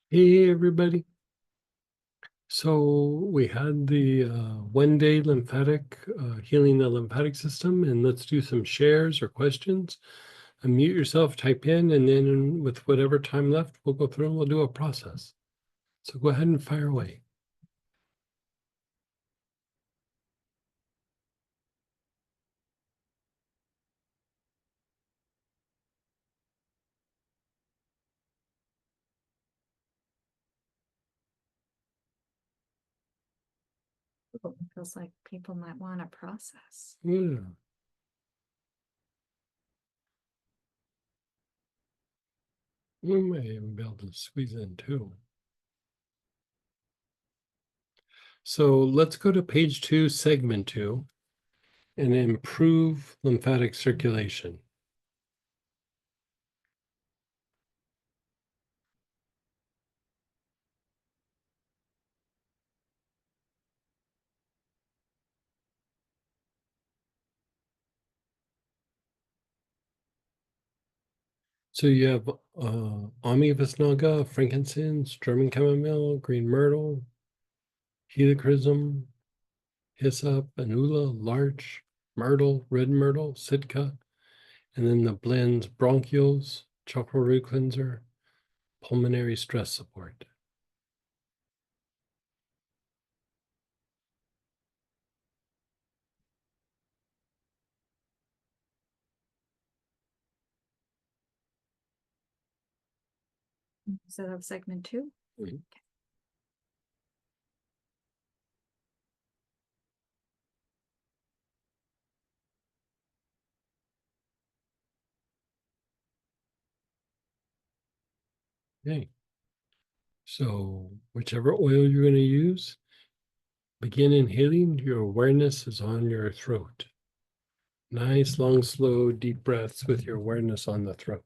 Hey, everybody. So we had the 1 day lymphatic healing the lymphatic system, and let's do some shares or questions. Unmute yourself, type in, and then with whatever time left, we'll go through and we'll do a process. So go ahead and fire away. It feels like people might want to process. Yeah. We may even be able to squeeze in too. So let's go to page 2, segment 2, and improve lymphatic circulation. So you have Ami Visnaga, frankincense, German chamomile, green myrtle, helichrysum, hyssop, anula, larch, myrtle, red myrtle, sitka, and then the blends bronchioles, chakra root cleanser, pulmonary stress support. So that's segment 2. Mhm. Okay. So whichever oil you're going to use, begin inhaling. Your awareness is on your throat. Nice, long, slow, deep breaths with your awareness on the throat.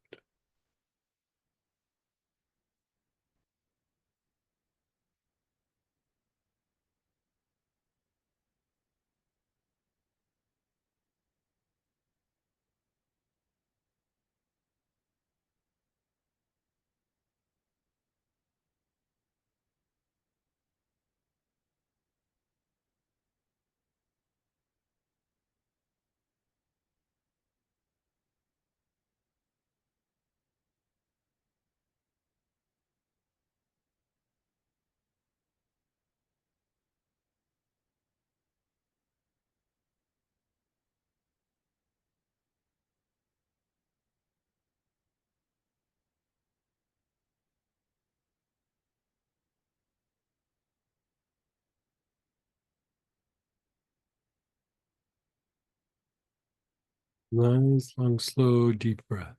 Nice, long, slow, deep breath.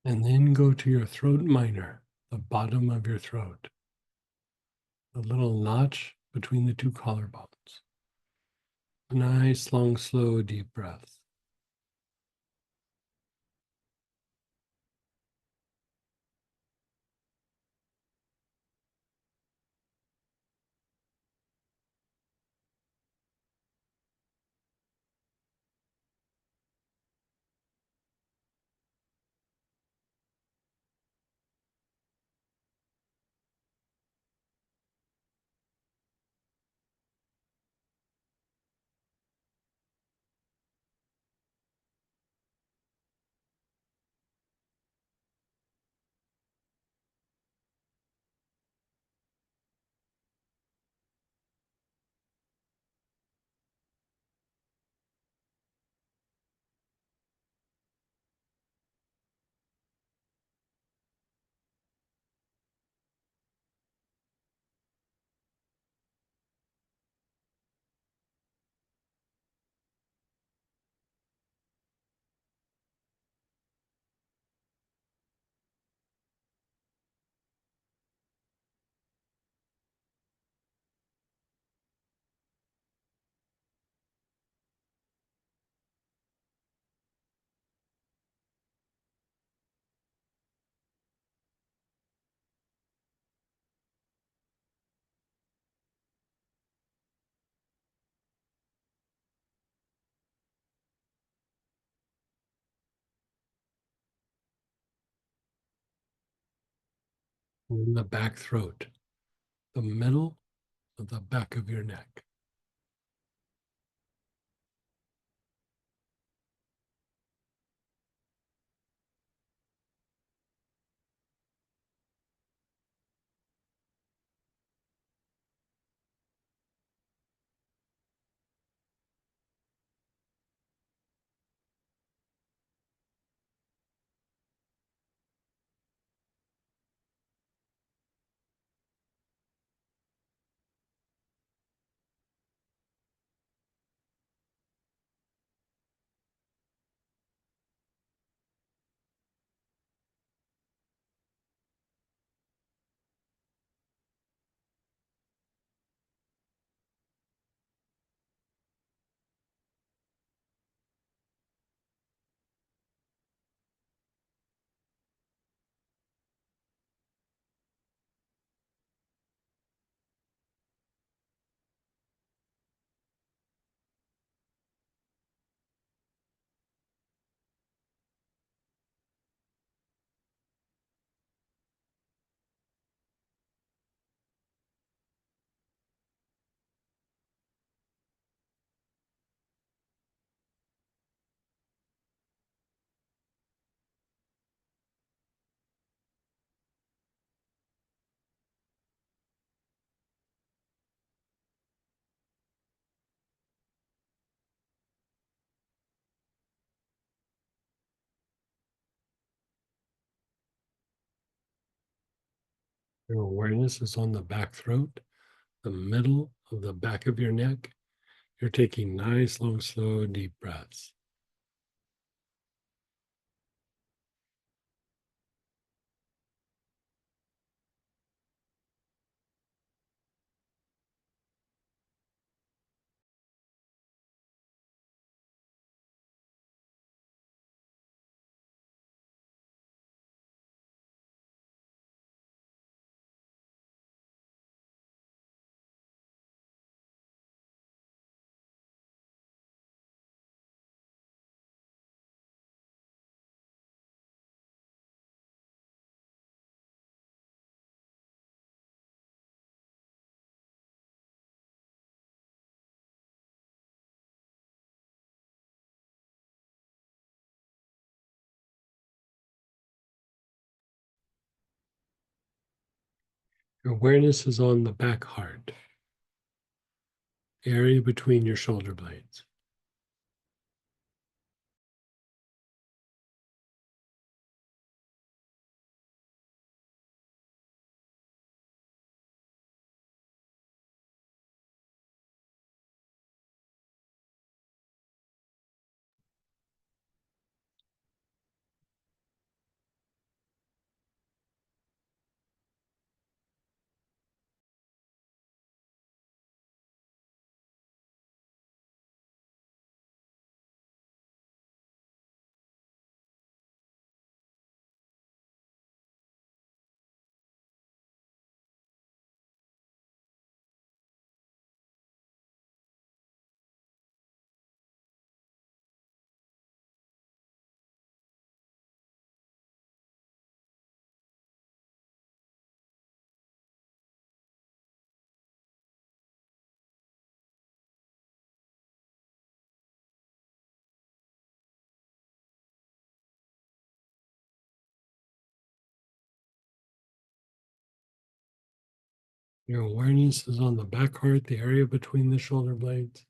And then go to your throat minor, the bottom of your throat, the little notch between the two collarbones. Nice, long, slow, deep breath. in the back throat, the middle of the back of your neck. Your awareness is on the back throat, the middle of the back of your neck. You're taking nice, long, slow, deep breaths. Your awareness is on the back heart, area between your shoulder blades. Your awareness is on the back heart, the area between the shoulder blades.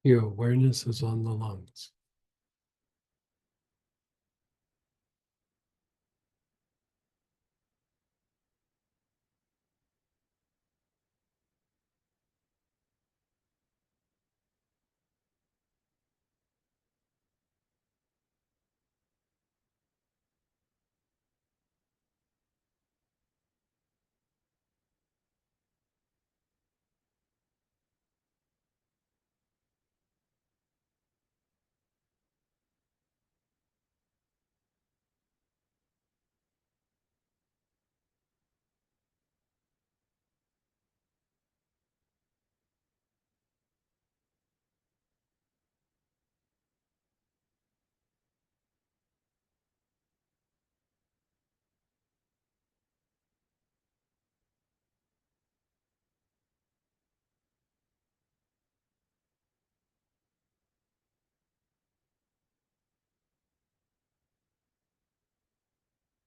Your awareness is on the lungs.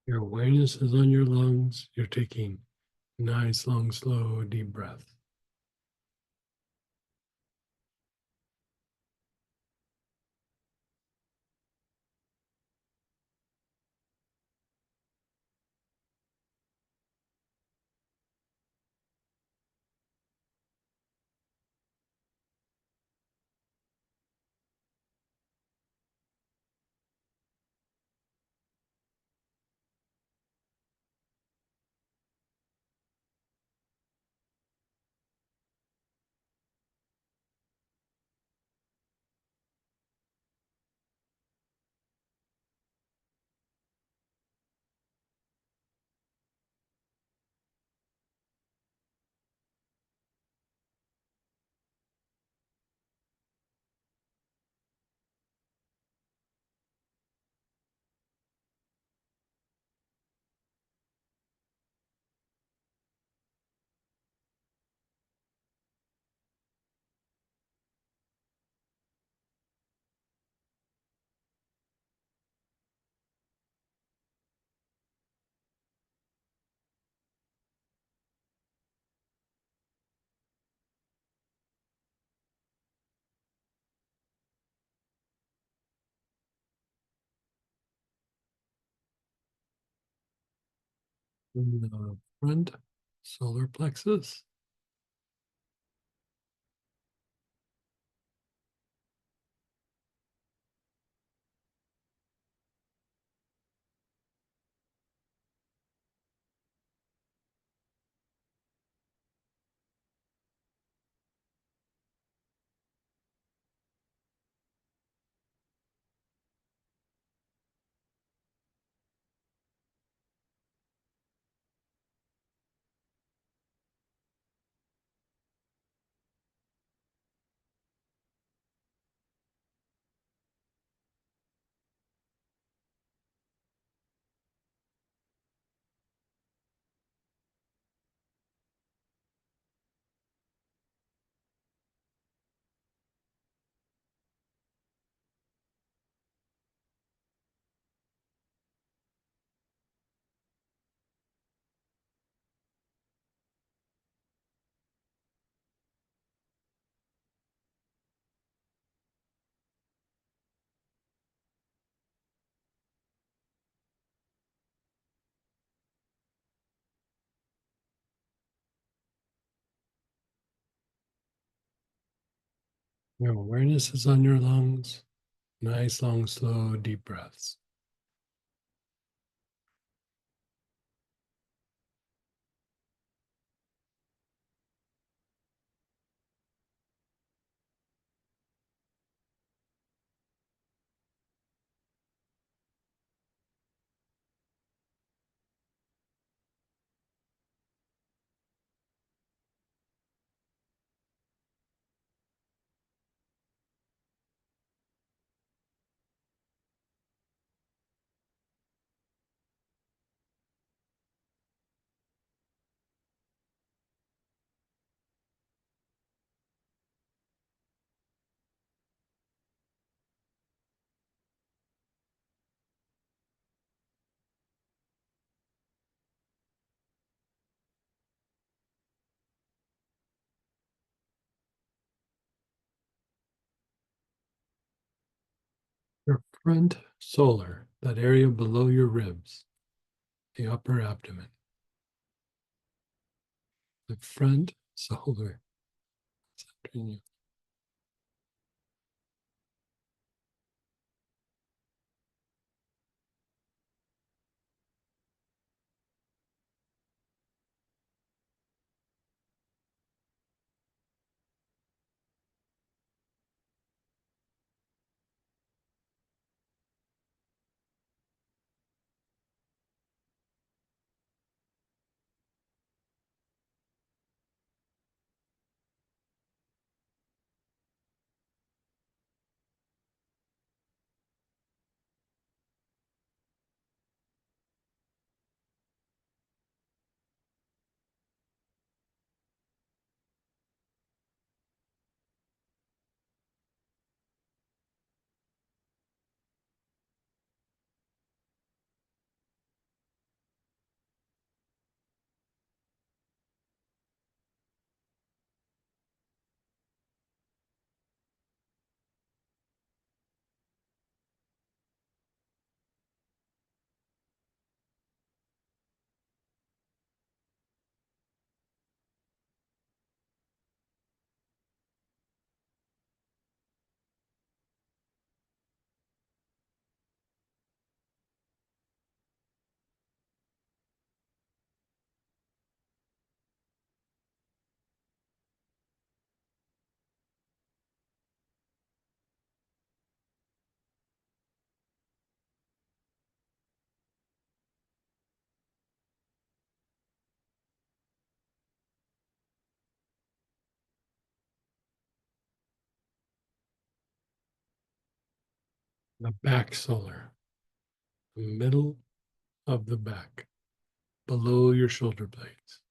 Your awareness is on your lungs. You're taking nice, long, slow, deep breath. In the front solar plexus. Your awareness is on your lungs. Nice, long, slow, deep breaths. Your front solar, that area below your ribs, the upper abdomen. The front solar. Centering you. The back solar, the middle of the back, below your shoulder blades.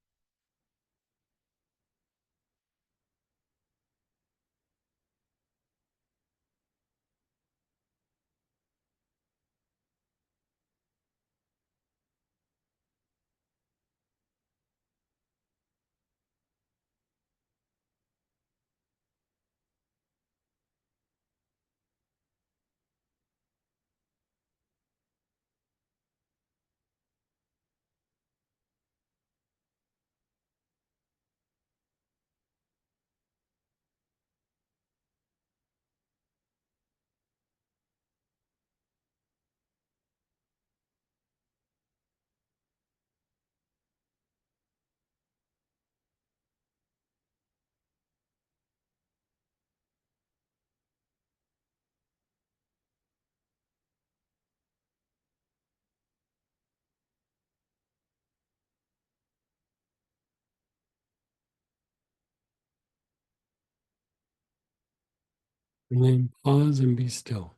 And then pause and be still.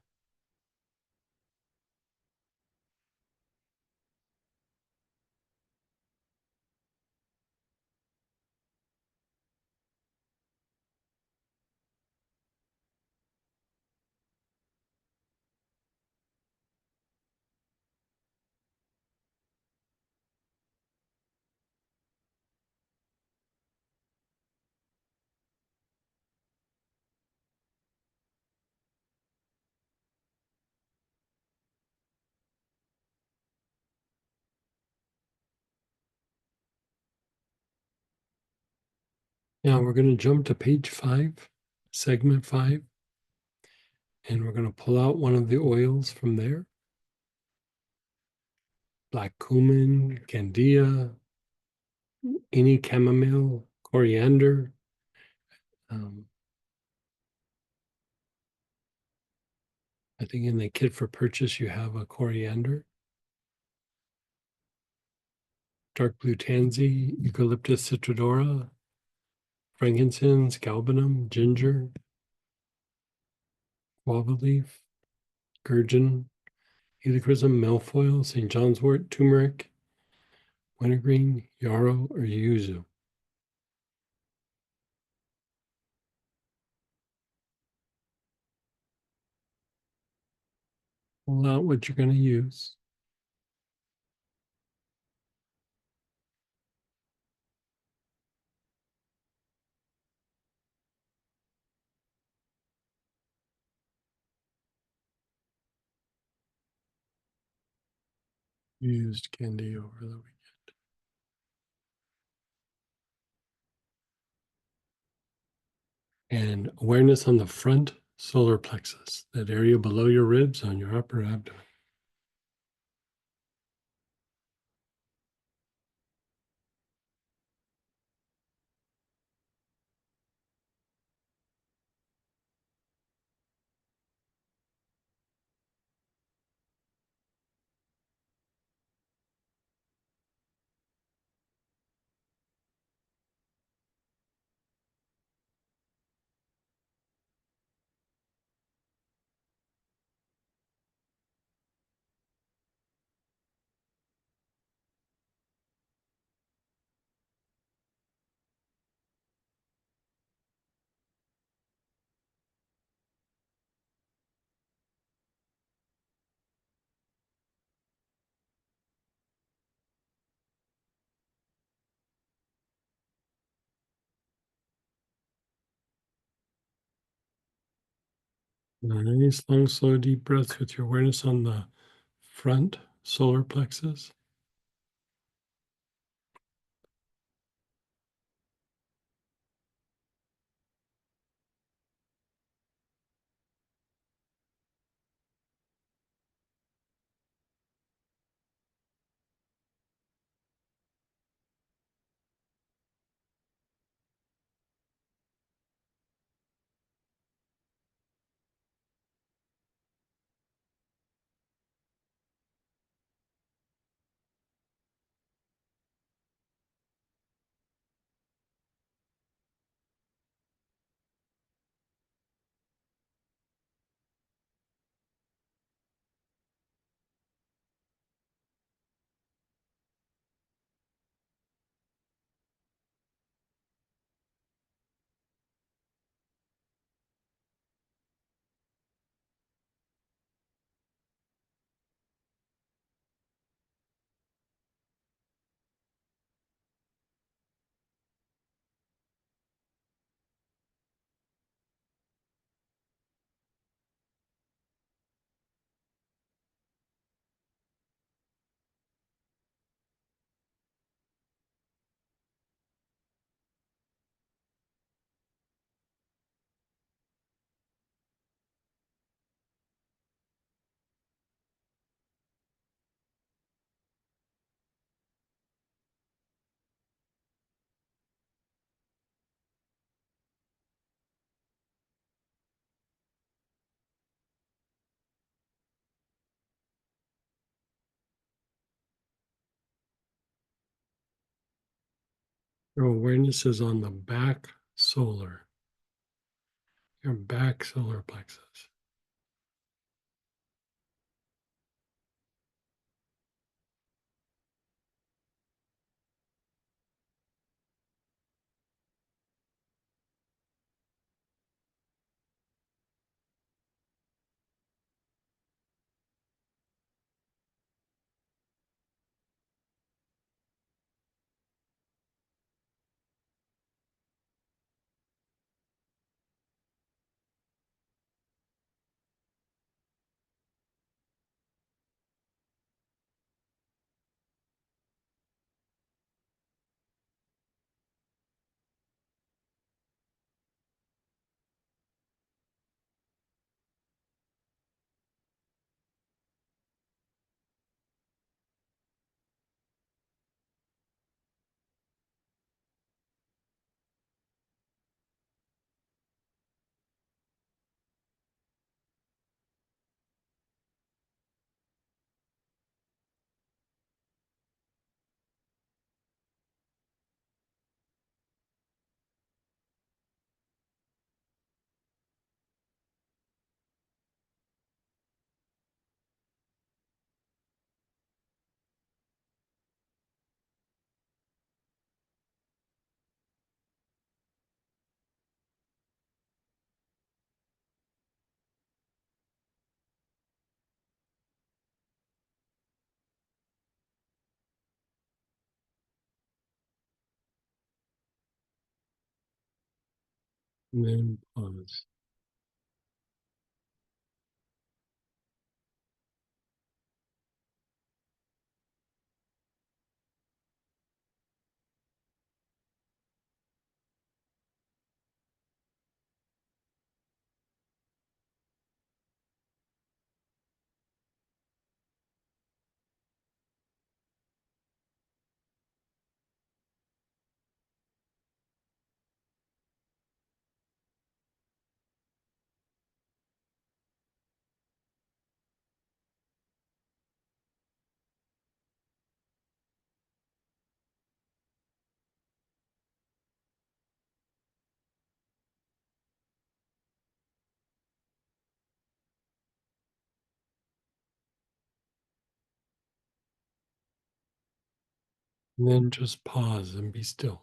Now we're going to jump to page 5, segment 5, and we're going to pull out one of the oils from there. Black cumin, candia, any chamomile, coriander. I think in the kit for purchase you have a coriander, dark blue tansy, eucalyptus citrodora, frankincense, galbanum, ginger, guava leaf, gurgeon, helichrysum, milfoil, St. John's wort, turmeric, wintergreen, yarrow, or yuzu. Pull out what you're going to use. Used candy over the weekend. And awareness on the front solar plexus, that area below your ribs on your upper abdomen. Nice, long, slow, deep breaths with your awareness on the front solar plexus. Your awareness is on the back solar, your back solar plexus. And then pause. And then just pause and be still.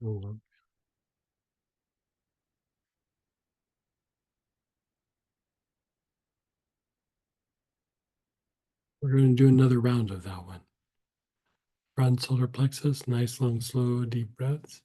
We're going to do another round of that one. Front solar plexus, nice, long, slow, deep breaths.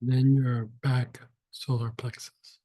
Then your back solar plexus.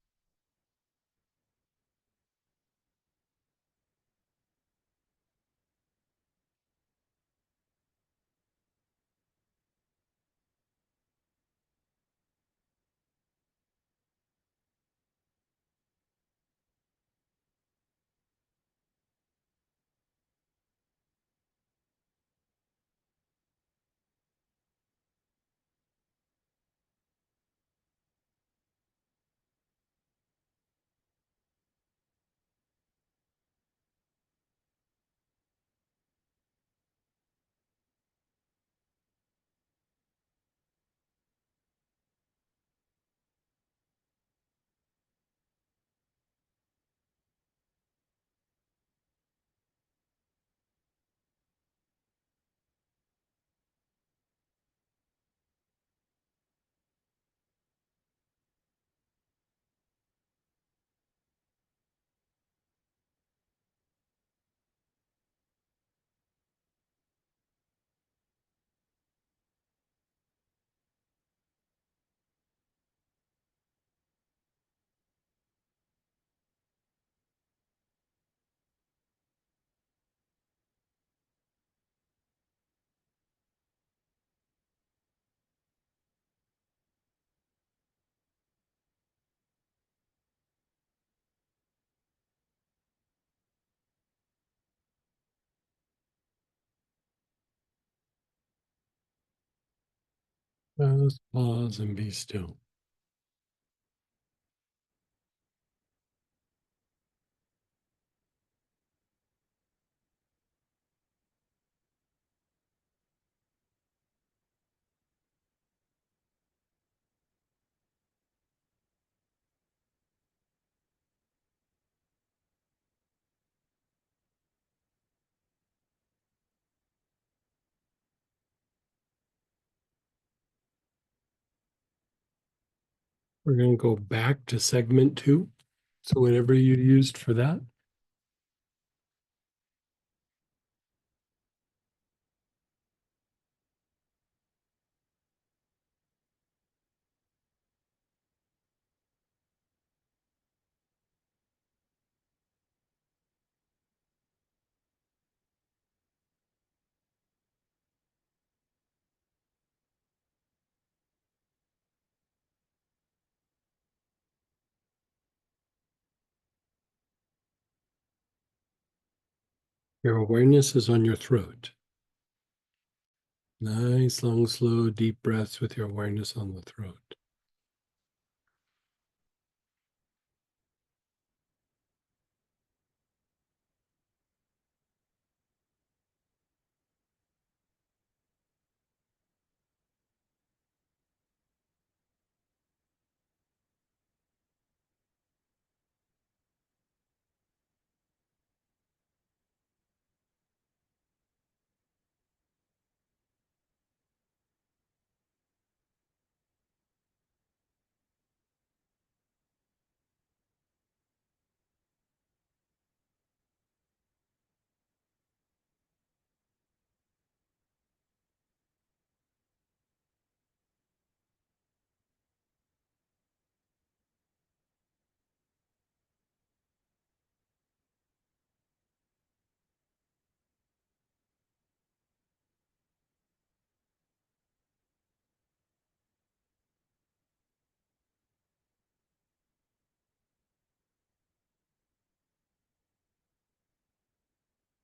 Just pause and be still. We're going to go back to segment 2. So whatever you used for that. Your awareness is on your throat. Nice, long, slow, deep breaths with your awareness on the throat.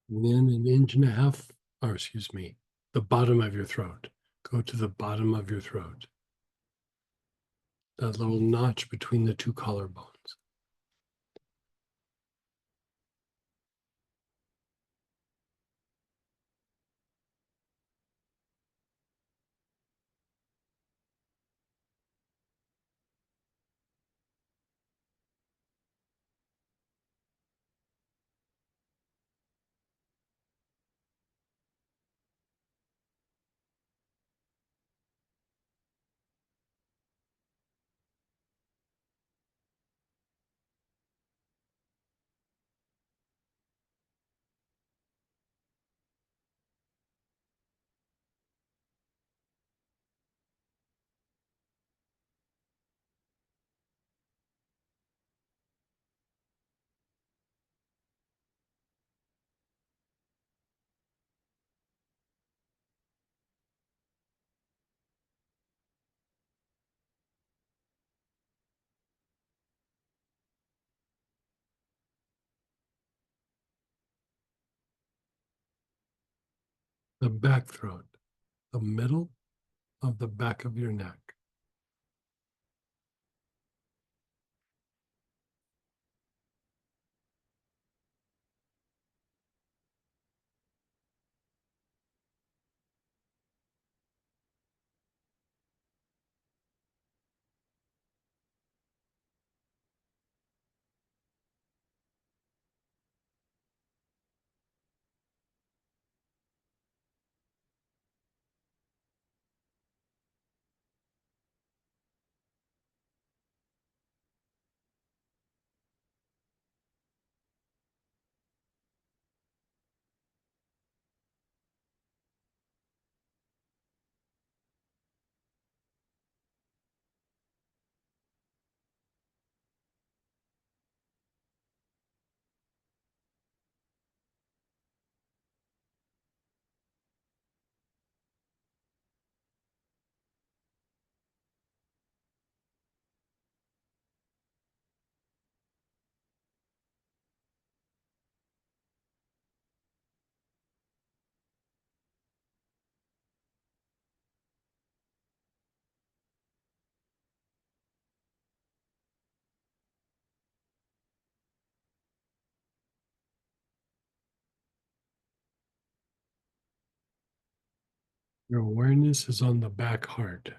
And then an inch and a half, or excuse me, the bottom of your throat. Go to the bottom of your throat. That little notch between the two collarbones. The back throat, the middle of the back of your neck. Your awareness is on the back heart.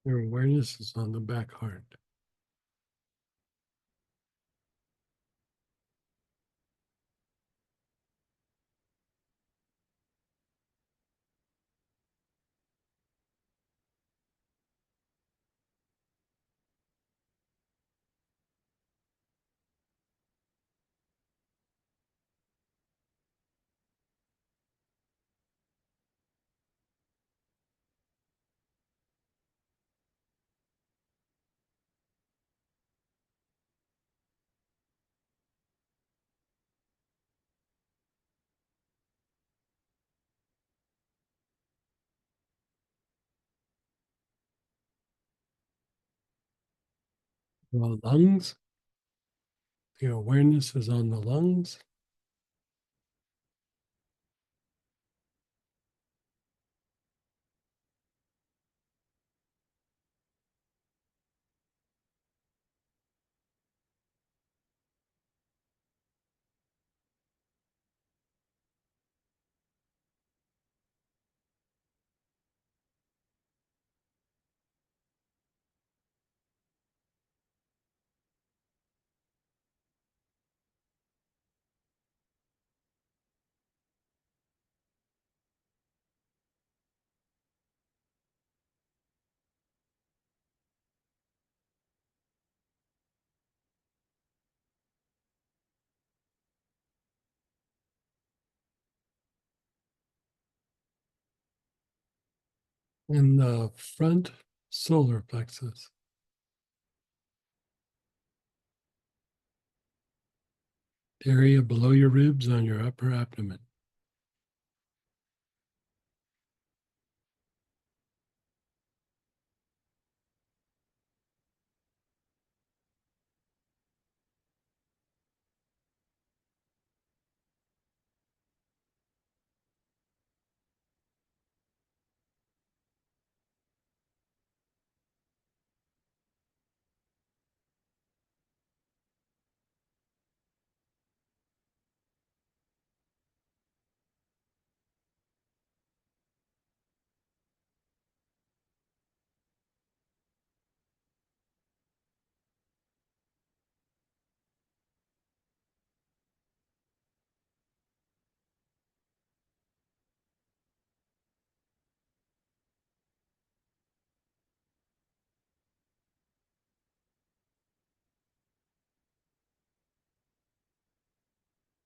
Your awareness is on the back heart. The lungs. Your awareness is on the lungs. And the front solar plexus. The area below your ribs on your upper abdomen.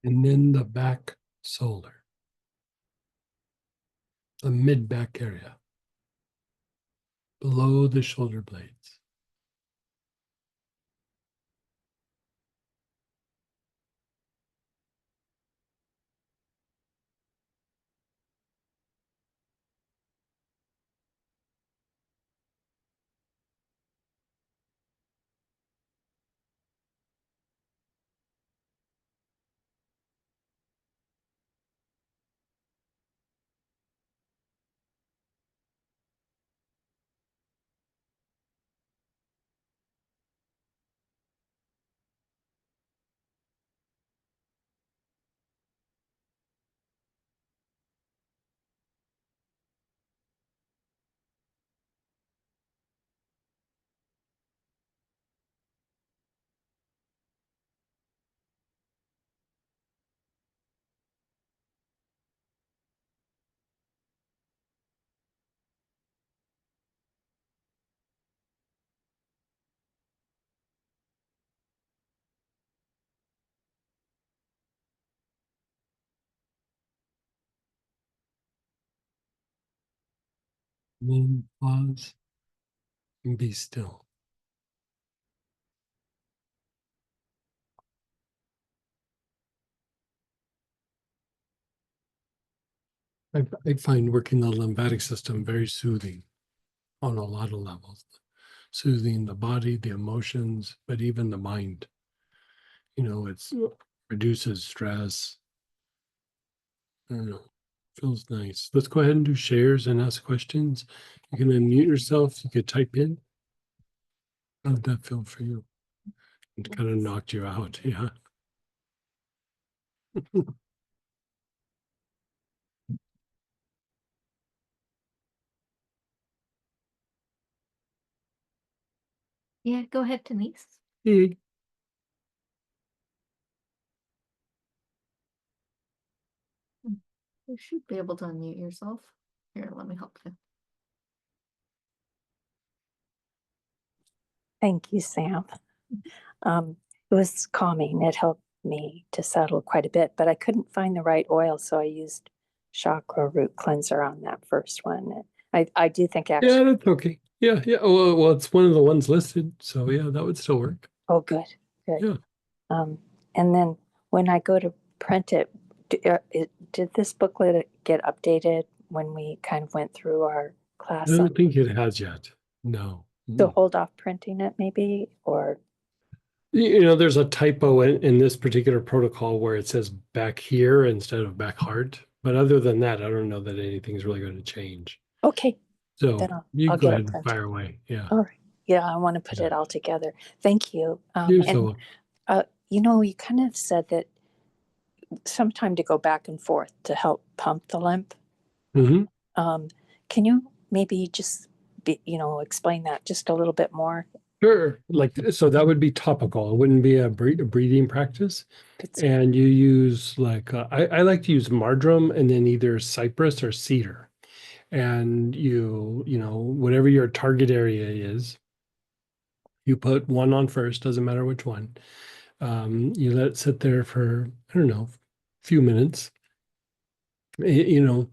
And then the back solar, the mid back area, below the shoulder blades. And then pause and be still. I find working the lymphatic system very soothing on a lot of levels, soothing the body, the emotions, but even the mind. It's reduces stress. I don't know. Feels nice. Let's go ahead and do shares and ask questions. You can unmute yourself. You could type in. How did that feel for you? It kind of knocked you out. Yeah. Yeah, go ahead, Denise. Hey. You should be able to unmute yourself. Here, let me help you. Thank you, Sam. It was calming. It helped me to settle quite a bit, but I couldn't find the right oil, so I used chakra root cleanser on that first one. I do think Yeah, actually, that's okay. Yeah, yeah. Oh, well, it's one of the ones listed, so yeah, that would still work. oh, good, good. Yeah. And then when I go to print it, did this booklet get updated when we kind of went through our I class? don't think it has yet. No. So hold off printing it maybe, or You know, there's a typo in this particular protocol where it says back here instead of back heart. But other than that, I don't know that anything's really going to change. okay, So then you I'll go get ahead it and printed. fire away. Yeah. All right. Yeah, I want to put Yeah. it all together. Thank you. You're so And welcome. you kind of said that sometime to go back and forth to help pump the lymph. Mhm. Can you maybe just explain that just a little bit more? Sure. Like, so that would be topical. It wouldn't be a breathing practice. It's And you use like, I like to use marjoram and then either cypress or cedar. And you know, whatever your target area is, you put one on first, doesn't matter which one. You let it sit there for, I don't know, a few minutes. You know,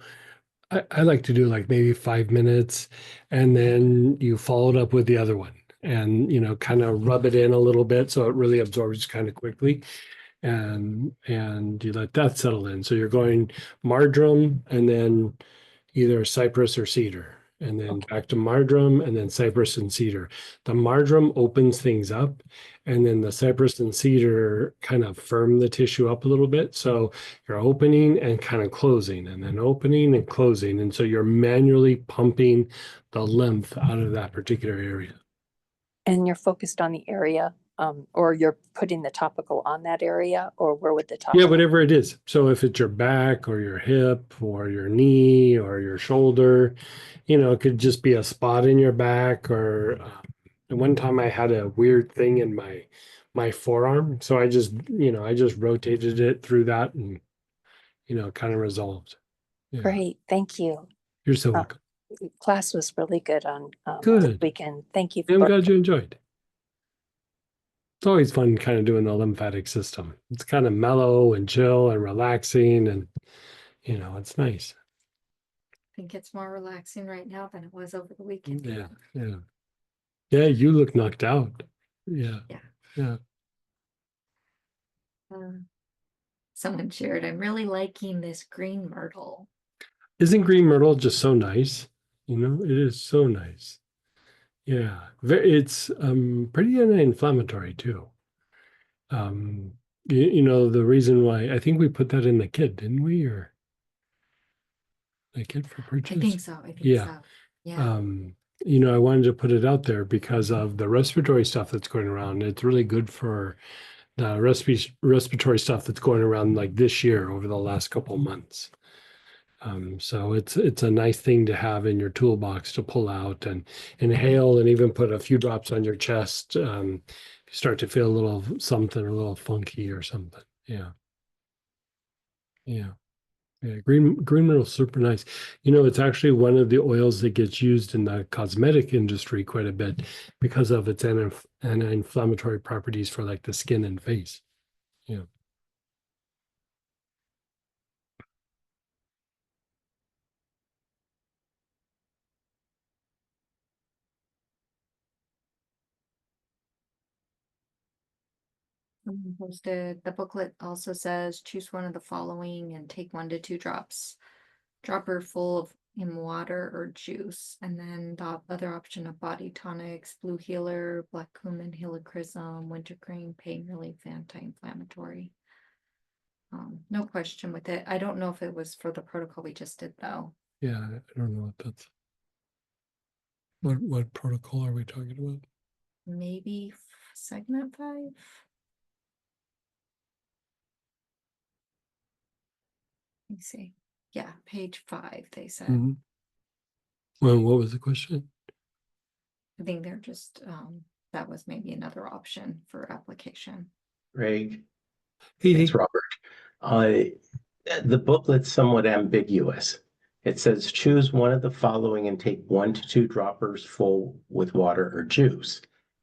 I like to do like maybe 5 minutes and then you follow it up with the other one and, you know, kind of rub it in a little bit so it really absorbs kind of quickly and you let that settle in. So you're going marjoram and then either cypress or cedar, and then okay. back to marjoram, and then cypress and cedar. The marjoram opens things up, and then the cypress and cedar kind of firm the tissue up a little bit. So you're opening and kind of closing, and then opening and closing. And so you're manually pumping the lymph out of that particular area. And you're focused on the area, or you're putting the topical on that area, or where would the Yeah, topical? whatever it is. So if it's your back or your hip or your knee or your shoulder, you know, it could just be a spot in your back or one time I had a weird thing in my forearm. So I just rotated it through that and, you know, kind of resolved. Yeah. Great, thank you. You're so Uh, welcome. Class was really good on this Good. weekend. Thank you I'm for. glad you enjoyed. It's always fun kind of doing the lymphatic system. It's kind of mellow and chill and relaxing and, you know, it's nice. I think it's more relaxing right now than it was over the weekend. Yeah. Yeah. Yeah, you look knocked out. Yeah. Yeah. Yeah. Someone shared, I'm really liking this green myrtle. Isn't green myrtle just so nice? You know, it is so nice. Yeah. It's pretty anti-inflammatory too. Um you know, the reason why I think we put that in the kit, didn't we? Or the kit for I think purchase? so. I think Yeah. so. Yeah. You know, I wanted to put it out there because of the respiratory stuff that's going around. It's really good for the respiratory stuff that's going around like this year over the last couple of months. So it's a nice thing to have in your toolbox to pull out and inhale and even put a few drops on your chest. If you start to feel a little something a little funky or something. Yeah. Yeah. Yeah. Green mineral is super nice. You know, it's actually one of the oils that gets used in the cosmetic industry quite a bit because of its anti-inflammatory properties for like the skin and face. Yeah. Someone posted, the booklet also says choose one of the following and take 1 to 2 drops. Dropper full of in water or juice. And then the other option of body tonics, blue healer, black cumin, helichrysum, wintergreen, pain relief, anti-inflammatory. No question with it. I don't know if it was for the protocol we just did though. Yeah. I don't know what that's. What protocol are we talking about? Maybe segment 5. Let me see. Yeah, page 5, they said. Mhm. Well, what was the question? I think they're just that was maybe another option for application. Greg, Hey, it's Robert. The booklet's somewhat ambiguous. It says choose one of the following and take 1 to 2 droppers full with water or juice.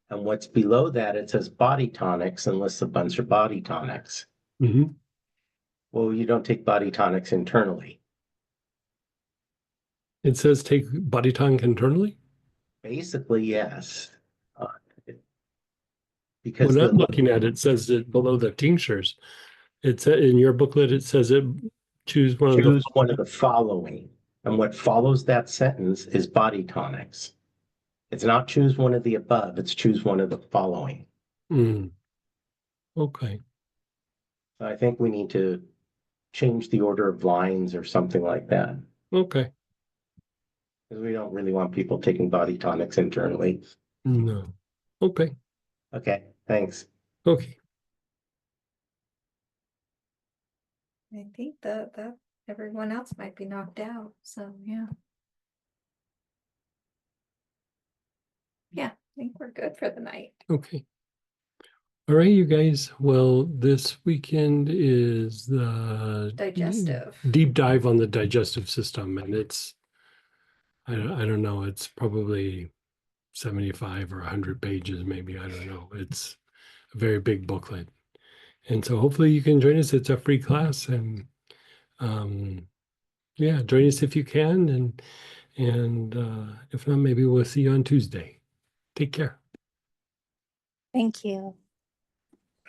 And what's below that, it says body tonics and lists a bunch of body tonics. mhm. Well, you don't take body tonics internally. It says take body tonic internally. Basically, yes. Uh, Because When I'm the looking at it, it says it below the tinctures. It's in your booklet, it says it choose one of the. choose one of the following, and what follows that sentence is body tonics. It's not choose one of the above, it's choose one of the following. Mm. Okay, So I think we need to change the order of lines or something like that, okay, because we don't really want people taking body tonics internally. no, okay, Okay, thanks. okay. I think that everyone else might be knocked out, so yeah. Yeah, I think we're good for the night. Okay. All right, you guys. Well, this weekend is the Digestive. deep dive on the digestive system, and it's I don't know. It's probably 75 or 100 pages, maybe. I don't know. It's a very big booklet, and so hopefully you can join us. It's a free class, and yeah, join us if you can, and if not, maybe we'll see you on Tuesday. Take care. Thank you.